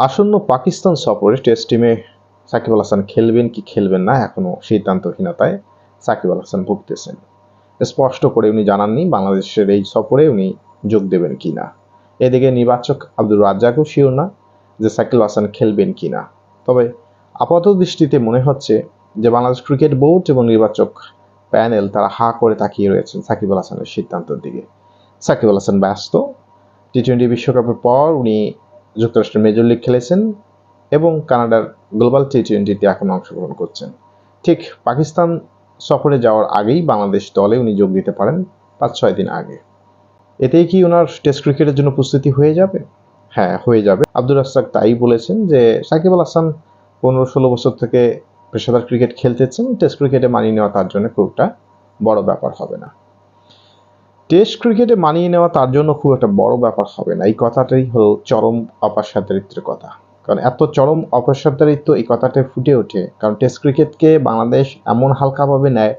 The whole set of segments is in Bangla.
আসন্ন পাকিস্তান সফরে টেস্ট টিমে সাকিব আল হাসান খেলবেন কি খেলবেন না এখনো সিদ্ধান্তহীনতায় সাকিব আল হাসান ভুগতেছেন। স্পষ্ট করে উনি জানাননি বাংলাদেশের এই সফরে উনি যোগ দেবেন কিনা। এদিকে নির্বাচক আব্দুর রাজ্জাকও শিওর না যে সাকিব আল হাসান খেলবেন কিনা। তবে আপাত দৃষ্টিতে মনে হচ্ছে যে বাংলাদেশ ক্রিকেট বোর্ড এবং নির্বাচক প্যানেল তারা হা করে তাকিয়ে রয়েছেন সাকিব আল হাসানের সিদ্ধান্তের দিকে। সাকিব আল হাসান ব্যস্ত। টি-20 বিশ্বকাপের পর উনি যুক্তরাষ্ট্রের মেজর লিগ খেলেছেন এবং কানাডার গ্লোবাল টি-20তে এখন অংশগ্রহণ করছেন। ঠিক পাকিস্তান সফরে যাওয়ার আগেই বাংলাদেশ দলে উনি যোগ দিতে পারেন 5-6 দিন আগে। এতেই কি ওনার টেস্ট ক্রিকেটের জন্য প্রস্তুতি হয়ে যাবে? হ্যাঁ, হয়ে যাবে। আব্দুর রাজ্জাক তাই বলেছেন যে সাকিব আল হাসান 15-16 বছর থেকে পেশাদার ক্রিকেট খেলতেছেন, টেস্ট ক্রিকেটে মানিয়ে নেওয়া তার জন্য খুব একটা বড় ব্যাপার হবে না। টেস্ট ক্রিকেটে মানিয়ে নেওয়া তার জন্য খুব একটা বড় ব্যাপার হবে না, এই কথাটাই হলো চরম অপেশাদারিত্বের কথা। কারণ এত চরম অপেশাদারিত্ব এই কথাটা ফুটে ওঠে কারণ টেস্ট ক্রিকেটকে বাংলাদেশ এমন হালকাভাবে নেয়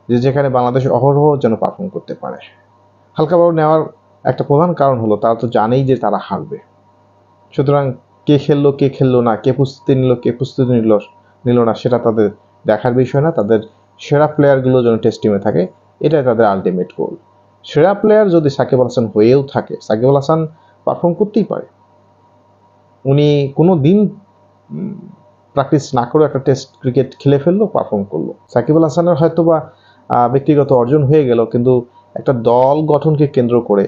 যে যেখানে বাংলাদেশ অহরহ যেন পারফর্ম করতে পারে। হালকাভাবে নেওয়ার একটা প্রধান কারণ হলো তারা তো জানেই যে তারা হারবে। সুতরাং কে খেললো কে খেললো না, কে প্রস্তুতি নিল কে প্রস্তুতি নিল না সেটা তাদের দেখার বিষয় না। তাদের সেরা প্লেয়ারগুলো যেন টেস্ট টিমে থাকে এটাই তাদের আলটিমেট গোল। সেরা প্লেয়ার যদি সাকিব আল হাসান হয়েও থাকে, সাকিব আল হাসান পারফর্ম করতেই পারে। উনি কোনো দিন প্র্যাকটিস না করে একটা টেস্ট ক্রিকেট খেলে ফেললো, পারফর্ম করলো। সাকিব আল হাসানের হয়তো বা ব্যক্তিগত অর্জন হয়ে গেল, কিন্তু একটা দল গঠনকে কেন্দ্র করে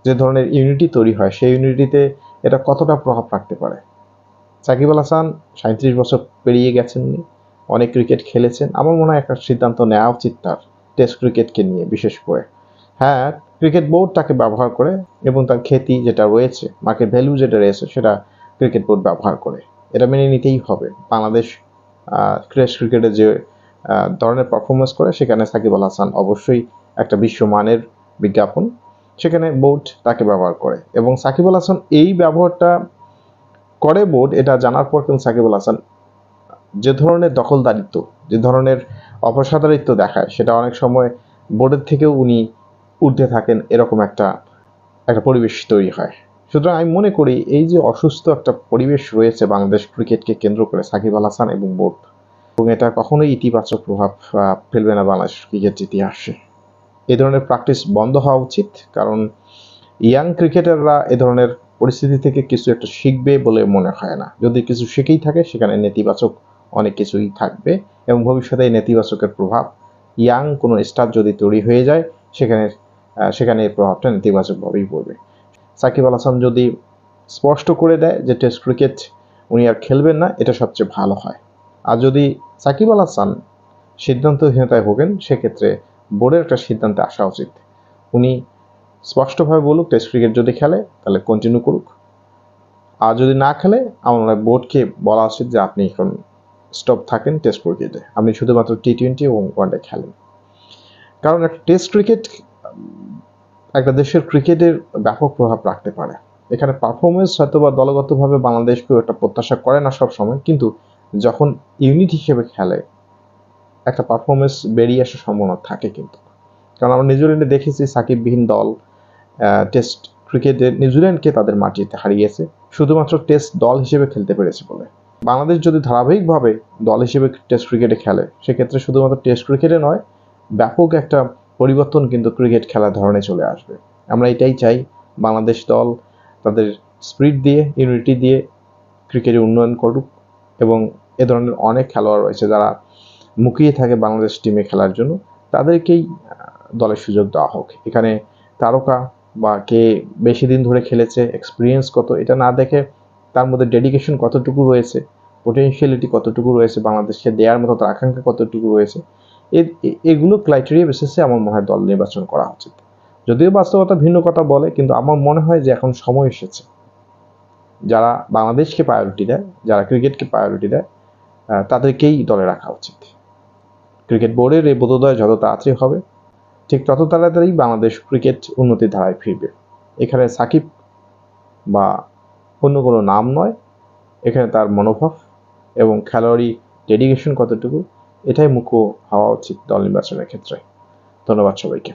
যে ধরনের ইউনিটি তৈরি হয় সেই ইউনিটিতে এটা কতটা প্রভাব রাখতে পারে। সাকিব আল হাসান 37 বছর পেরিয়ে গেছেন, অনেক ক্রিকেট খেলেছেন। আমার মনে হয় একটা সিদ্ধান্ত নেওয়া উচিত তার টেস্ট ক্রিকেটকে নিয়ে বিশেষ করে। হ্যাঁ, ক্রিকেট বোর্ড তাকে ব্যবহার করে এবং তার খ্যাতি যেটা রয়েছে, মার্কেট ভ্যালু যেটা রয়েছে সেটা ক্রিকেট বোর্ড ব্যবহার করে, এটা মেনে নিতেই হবে। বাংলাদেশ টেস্ট ক্রিকেটে যে ধরনের পারফরমেন্স করে সেখানে সাকিব আল হাসান অবশ্যই একটা বিশ্বমানের বিজ্ঞাপন, সেখানে বোর্ড তাকে ব্যবহার করে এবং সাকিব আল হাসান এই ব্যবহারটা করে বোর্ড এটা জানার পর কিন্তু সাকিব আল হাসান যে ধরনের দখলদারিত্ব, যে ধরনের অপেশাদারিত্ব দেখায় সেটা অনেক সময় বোর্ডের থেকেও উনি ঊর্ধ্বে থাকেন, এরকম একটা পরিবেশ তৈরি হয়। সুতরাং আমি মনে করি এই যে অসুস্থ একটা পরিবেশ রয়েছে বাংলাদেশ ক্রিকেটকে কেন্দ্র করে সাকিব আল হাসান এবং বোর্ড, এবং এটা কখনোই ইতিবাচক প্রভাব ফেলবে না বাংলাদেশ ক্রিকেট ইতিহাসে। এ ধরনের প্র্যাকটিস বন্ধ হওয়া উচিত, কারণ ইয়াং ক্রিকেটাররা এ ধরনের পরিস্থিতি থেকে কিছু একটা শিখবে বলে মনে হয় না। যদি কিছু শিখেই থাকে সেখানে নেতিবাচক অনেক কিছুই থাকবে এবং ভবিষ্যতে এই নেতিবাচকের প্রভাব ইয়াং কোনো স্টার যদি তৈরি হয়ে যায় সেখানে এই প্রভাবটা নেতিবাচকভাবেই পড়বে। সাকিব আল হাসান যদি স্পষ্ট করে দেয় যে টেস্ট ক্রিকেট উনি আর খেলবেন না, এটা সবচেয়ে ভালো হয়। আর যদি সাকিব আল হাসান সিদ্ধান্তহীনতায় ভোগেন সেক্ষেত্রে বোর্ডের একটা সিদ্ধান্তে আসা উচিত। উনি স্পষ্টভাবে বলুক টেস্ট ক্রিকেট যদি খেলে তাহলে কন্টিনিউ করুক, আর যদি না খেলে আমার মনে হয় বোর্ডকে বলা উচিত যে আপনি এখন স্টপ থাকেন টেস্ট ক্রিকেটে, আপনি শুধুমাত্র টি-20 এবং ওয়ানডে খেলেন। কারণ একটা টেস্ট ক্রিকেট একটা দেশের ক্রিকেটের ব্যাপক প্রভাব রাখতে পারে। এখানে পারফরমেন্স হয়তো বা দলগতভাবে বাংলাদেশ কেউ একটা প্রত্যাশা করে না সব সময়, কিন্তু যখন ইউনিট হিসেবে খেলে একটা পারফরমেন্স বেরিয়ে আসার সম্ভাবনা থাকে কিন্তু। কারণ আমরা নিউজিল্যান্ডে দেখেছি সাকিববিহীন দল টেস্ট ক্রিকেটে নিউজিল্যান্ডকে তাদের মাটিতে হারিয়েছে শুধুমাত্র টেস্ট দল হিসেবে খেলতে পেরেছে বলে। বাংলাদেশ যদি ধারাবাহিকভাবে দল হিসেবে টেস্ট ক্রিকেটে খেলে সেক্ষেত্রে শুধুমাত্র টেস্ট ক্রিকেটে নয়, ব্যাপক একটা পরিবর্তন কিন্তু ক্রিকেট খেলার ধরনে চলে আসবে। আমরা এটাই চাই, বাংলাদেশ দল তাদের স্পিরিট দিয়ে ইউনিটি দিয়ে ক্রিকেটে উন্নয়ন করুক এবং এ ধরনের অনেক খেলোয়াড় রয়েছে যারা মুখিয়ে থাকে বাংলাদেশ টিমে খেলার জন্য, তাদেরকেই দলের সুযোগ দেওয়া হোক। এখানে তারকা বা কে বেশি দিন ধরে খেলেছে, এক্সপিরিয়েন্স কত, এটা না দেখে তার মধ্যে ডেডিকেশন কতটুকু রয়েছে, পোটেনশিয়ালিটি কতটুকু রয়েছে, বাংলাদেশকে দেওয়ার মতো তার আকাঙ্ক্ষা কতটুকু রয়েছে, এগুলো ক্রাইটেরিয়া বেসিসে আমার মনে হয় দল নির্বাচন করা উচিত। যদিও বাস্তবতা ভিন্ন কথা বলে, কিন্তু আমার মনে হয় যে এখন সময় এসেছে যারা বাংলাদেশকে প্রায়োরিটি দেয়, যারা ক্রিকেটকে প্রায়োরিটি দেয়, তাদেরকেই দলে রাখা উচিত। ক্রিকেট বোর্ডের এই বোধোদয় যত তাড়াতাড়ি হবে ঠিক তত তাড়াতাড়ি বাংলাদেশ ক্রিকেট উন্নতির ধারায় ফিরবে। এখানে সাকিব বা অন্য কোনো নাম নয়, এখানে তার মনোভাব এবং খেলোয়াড়ি ডেডিকেশন কতটুকু এটাই মুখ্য হওয়া উচিত দল নির্বাচনের ক্ষেত্রে। ধন্যবাদ সবাইকে।